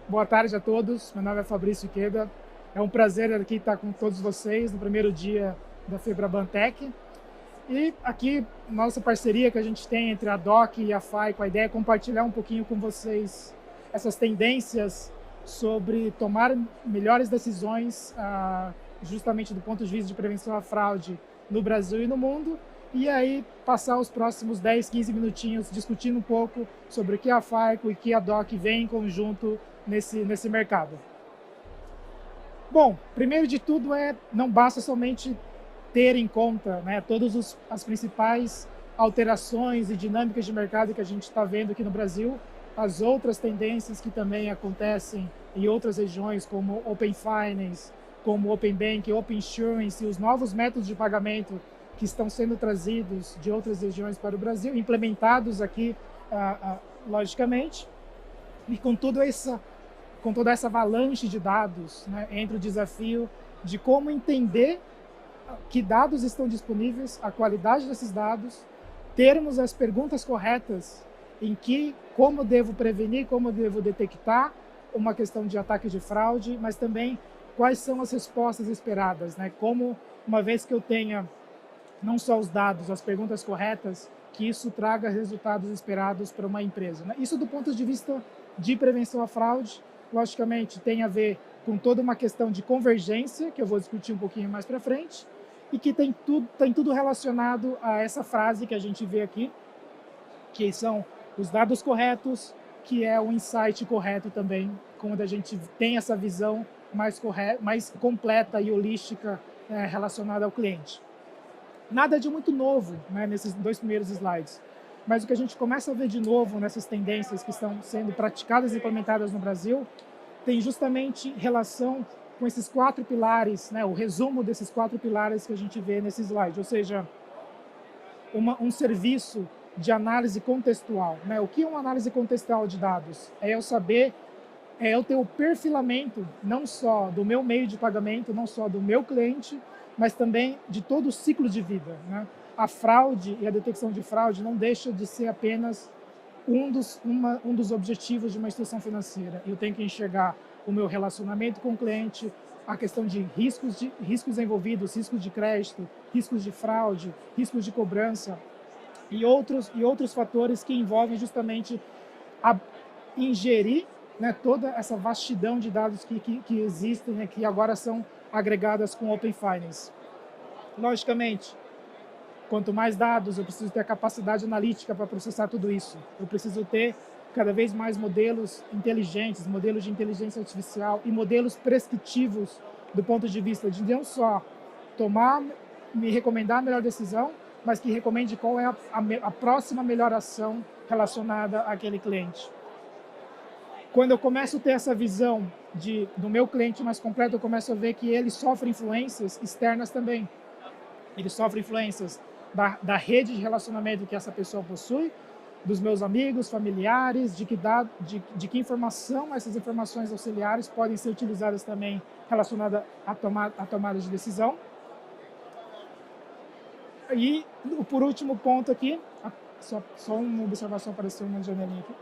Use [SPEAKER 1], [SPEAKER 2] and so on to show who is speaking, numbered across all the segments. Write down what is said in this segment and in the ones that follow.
[SPEAKER 1] Boa tarde a todos. Meu nome é Fabrício Iqueda. É um prazer aqui estar com todos vocês no primeiro dia da FebrabanTech. E aqui, nossa parceria que a gente tem entre a DOC e a FAI, com a ideia é compartilhar um pouquinho com vocês essas tendências sobre tomar melhores decisões, justamente do ponto de vista de prevenção à fraude no Brasil e no mundo. E aí passar os próximos 10, 15 minutinhos discutindo um pouco sobre o que a FAICO e o que a DOC vem em conjunto nesse mercado. Bom, primeiro de tudo não basta somente ter em conta, né, todas as principais alterações e dinâmicas de mercado que a gente está vendo aqui no Brasil, as outras tendências que também acontecem em outras regiões, como Open Finance, como Open Banking, Open Insurance e os novos métodos de pagamento que estão sendo trazidos de outras regiões para o Brasil, implementados aqui, logicamente, e com toda essa avalanche de dados, né, entra o desafio de como entender que dados estão disponíveis, a qualidade desses dados, termos as perguntas corretas como devo prevenir, como devo detectar uma questão de ataque de fraude, mas também quais são as respostas esperadas, né? Como, uma vez que eu tenha não só os dados, as perguntas corretas, que isso traga resultados esperados para uma empresa, né? Isso do ponto de vista de prevenção à fraude, logicamente, tem a ver com toda uma questão de convergência, que eu vou discutir um pouquinho mais para frente, e que tem tudo relacionado a essa frase que a gente vê aqui, que são os dados corretos, que é o insight correto também, quando a gente tem essa visão mais completa e holística relacionada ao cliente. Nada de muito novo, né, nesses dois primeiros slides, mas o que a gente começa a ver de novo nessas tendências que estão sendo praticadas e implementadas no Brasil tem justamente relação com esses 4 pilares, né, o resumo desses 4 pilares que a gente vê nesse slide, ou seja, um serviço de análise contextual, né? O que é uma análise contextual de dados? É eu ter o perfilamento não só do meu meio de pagamento, não só do meu cliente, mas também de todo o ciclo de vida, né? A fraude e a detecção de fraude não deixa de ser apenas um dos objetivos de uma instituição financeira. Eu tenho que enxergar o meu relacionamento com o cliente, a questão de riscos envolvidos, riscos de crédito, riscos de fraude, riscos de cobrança e outros fatores que envolvem justamente ingerir, né, toda essa vastidão de dados que existem, né, que agora são agregadas com Open Finance. Logicamente, quanto mais dados, eu preciso ter a capacidade analítica para processar tudo isso. Eu preciso ter cada vez mais modelos inteligentes, modelos de inteligência artificial e modelos prescritivos do ponto de vista de não só me recomendar a melhor decisão, mas que recomende qual é a próxima melhor ação relacionada àquele cliente. Quando eu começo a ter essa visão do meu cliente mais completo, eu começo a ver que ele sofre influências externas também. Ele sofre influências da rede de relacionamento que essa pessoa possui, dos meus amigos, familiares, de que informação essas informações auxiliares podem ser utilizadas também relacionadas à tomada de decisão. E, por último ponto aqui, só uma observação, apareceu uma janelinha aqui.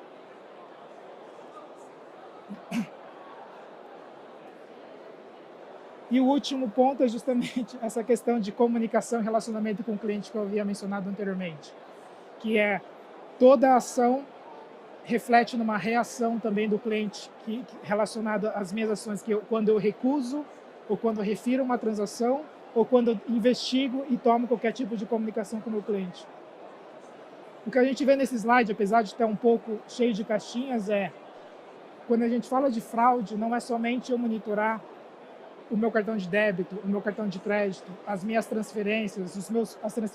[SPEAKER 1] E o último ponto é justamente essa questão de comunicação e relacionamento com o cliente que eu havia mencionado anteriormente, que é toda a ação reflete numa reação também do cliente relacionada às minhas ações, quando eu recuso, ou quando eu refiro uma transação, ou quando eu investigo e tomo qualquer tipo de comunicação com o meu cliente. O que a gente vê nesse slide, apesar de estar um pouco cheio de caixinhas, quando a gente fala de fraude, não é somente eu monitorar o meu cartão de débito, o meu cartão de crédito, as minhas transferências,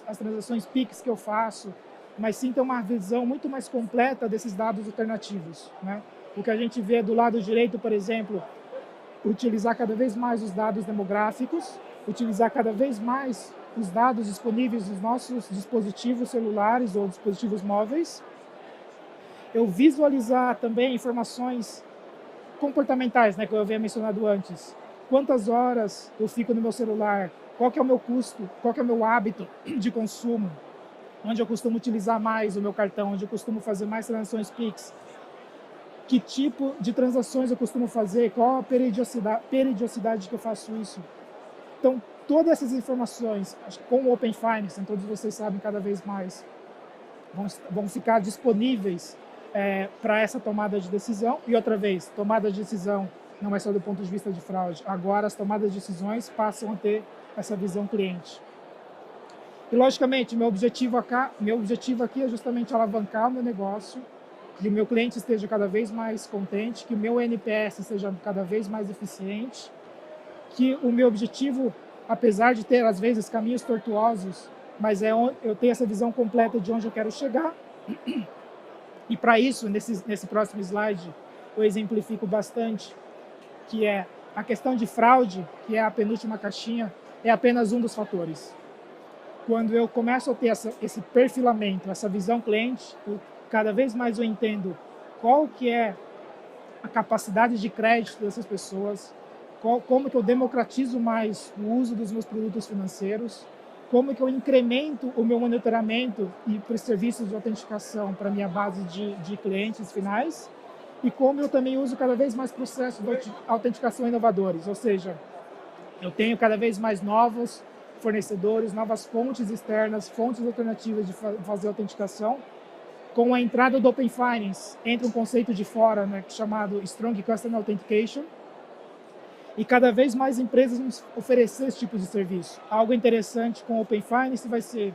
[SPEAKER 1] as transações Pix que eu faço, mas sim ter uma visão muito mais completa desses dados alternativos, né? O que a gente vê do lado direito, por exemplo, utilizar cada vez mais os dados demográficos, utilizar cada vez mais os dados disponíveis nos nossos dispositivos celulares ou dispositivos móveis. Eu visualizar também informações comportamentais, né, que eu havia mencionado antes. Quantas horas eu fico no meu celular? Qual que é o meu custo? Qual que é o meu hábito de consumo? Onde eu costumo utilizar mais o meu cartão? Onde eu costumo fazer mais transações Pix? que tipo de transações eu costumo fazer, qual a periodicidade que eu faço isso. Então, todas essas informações, com o Open Finance, todos vocês sabem cada vez mais, vão ficar disponíveis para essa tomada de decisão. E outra vez, tomada de decisão não é só do ponto de vista de fraude. Agora, as tomadas de decisões passam a ter essa visão cliente. E, logicamente, meu objetivo aqui é justamente alavancar o meu negócio, que o meu cliente esteja cada vez mais contente, que o meu NPS seja cada vez mais eficiente, que o meu objetivo, apesar de ter, às vezes, caminhos tortuosos, mas eu tenho essa visão completa de onde eu quero chegar. E, para isso, nesse próximo slide, eu exemplifico bastante, que é a questão de fraude, que é a penúltima caixinha, é apenas um dos fatores. Quando eu começo a ter esse perfilamento, essa visão cliente, cada vez mais eu entendo qual que é a capacidade de crédito dessas pessoas, como que eu democratizo mais o uso dos meus produtos financeiros, como que eu incremento o meu monitoramento e para os serviços de autenticação para a minha base de clientes finais, e como eu também uso cada vez mais processos de autenticação inovadores, ou seja, eu tenho cada vez mais novos fornecedores, novas fontes externas, fontes alternativas de fazer autenticação. Com a entrada do Open Finance, entra um conceito de fora, né, chamado Strong Customer Authentication, e cada vez mais empresas vão oferecer esse tipo de serviço. Algo interessante com o Open Finance vai ser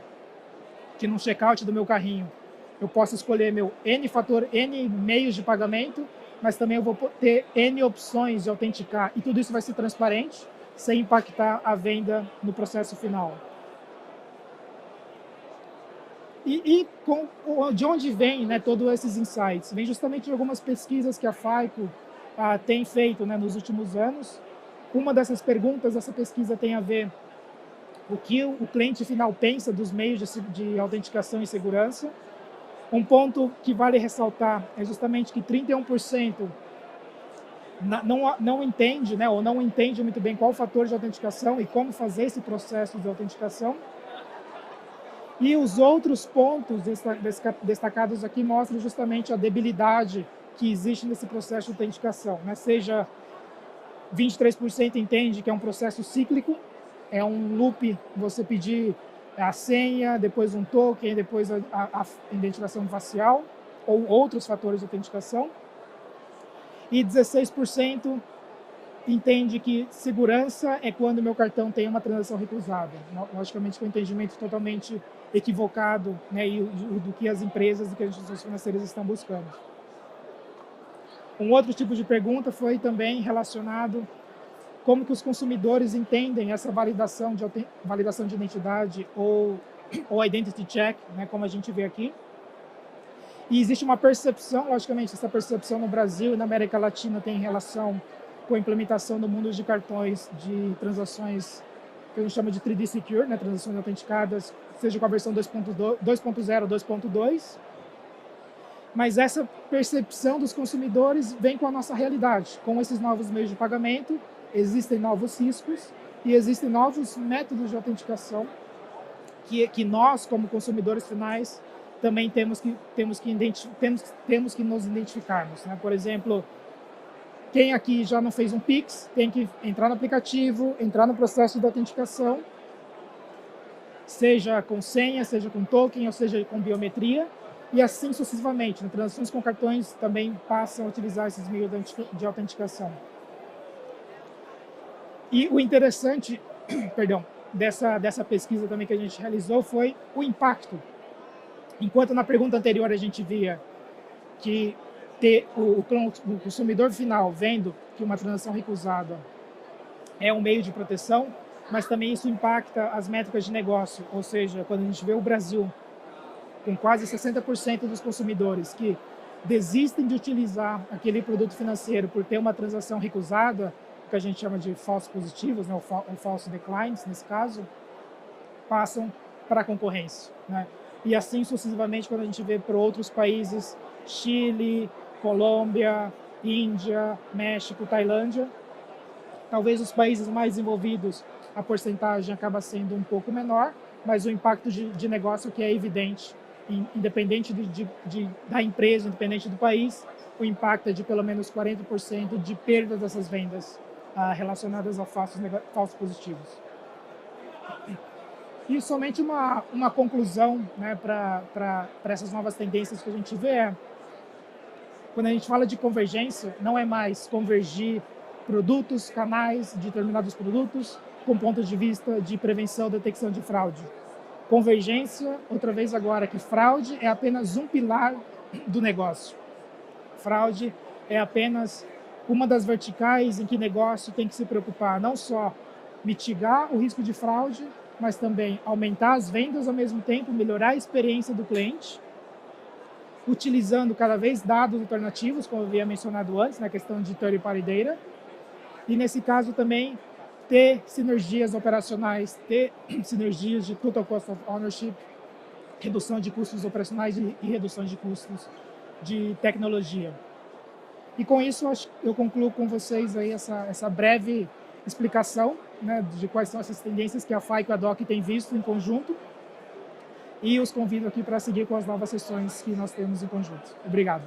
[SPEAKER 1] que no checkout do meu carrinho eu posso escolher meu N meios de pagamento, mas também eu vou ter N opções de autenticar, e tudo isso vai ser transparente, sem impactar a venda no processo final. De onde vem, né, todos esses insights? Vem justamente de algumas pesquisas que a FICO tem feito, né, nos últimos anos. Uma dessas perguntas dessa pesquisa tem a ver o que o cliente final pensa dos meios de autenticação e segurança. Um ponto que vale ressaltar é justamente que 31% não entende, né, ou não entende muito bem qual o fator de autenticação e como fazer esse processo de autenticação. E os outros pontos destacados aqui mostram justamente a debilidade que existe nesse processo de autenticação, né? Seja 23% entende que é um processo cíclico, é um loop, você pedir a senha, depois um token, depois a identificação facial ou outros fatores de autenticação. E 16% entende que segurança é quando o meu cartão tem uma transação recusada. Logicamente, com um entendimento totalmente equivocado, né, e do que as empresas e que as instituições financeiras estão buscando. Um outro tipo de pergunta foi também relacionado como que os consumidores entendem essa validação de identidade ou identity check, né, como a gente vê aqui. E existe uma percepção, logicamente, essa percepção no Brasil e na América Latina tem relação com a implementação do mundo de cartões de transações que a gente chama de 3D Secure, né, transações autenticadas, seja com a versão 2.0 ou 2.2. Mas essa percepção dos consumidores vem com a nossa realidade. Com esses novos meios de pagamento, existem novos riscos e existem novos métodos de autenticação que nós, como consumidores finais, também temos que nos identificarmos, né? Por exemplo, quem aqui já não fez um Pix, tem que entrar no aplicativo, entrar no processo de autenticação, seja com senha, seja com token, ou seja com biometria, e assim sucessivamente. Né? Transações com cartões também passam a utilizar esses meios de autenticação. E o interessante, dessa pesquisa também que a gente realizou foi o impacto. Enquanto na pergunta anterior a gente via que o consumidor final vendo que uma transação recusada é um meio de proteção, mas também isso impacta as métricas de negócio, ou seja, quando a gente vê o Brasil com quase 60% dos consumidores que desistem de utilizar aquele produto financeiro por ter uma transação recusada, que a gente chama de falsos positivos, né, ou false declines, nesse caso, passam para a concorrência, né? E assim sucessivamente quando a gente vê para outros países, Chile, Colômbia, Índia, México, Tailândia, talvez os países mais desenvolvidos a porcentagem acaba sendo um pouco menor, mas o impacto de negócio que é evidente independente da empresa, independente do país, o impacto é de pelo menos 40% de perda dessas vendas relacionadas a falsos positivos. E somente uma conclusão, né, para essas novas tendências que a gente vê é, quando a gente fala de convergência, não é mais convergir produtos, canais de determinados produtos com ponto de vista de prevenção, detecção de fraude. Convergência, outra vez agora, que fraude é apenas um pilar do negócio. Fraude é apenas uma das verticais em que o negócio tem que se preocupar, não só mitigar o risco de fraude, mas também aumentar as vendas ao mesmo tempo, melhorar a experiência do cliente, utilizando cada vez dados alternativos, como eu havia mencionado antes, na questão de third party data, e nesse caso também ter sinergias operacionais, ter sinergias de total cost of ownership, redução de custos operacionais e redução de custos de tecnologia. E com isso eu concluo com vocês aí essa breve explicação, né, de quais são essas tendências que a FAI e a DOC têm visto em conjunto, e os convido aqui para seguir com as novas sessões que nós temos em conjunto. Obrigado.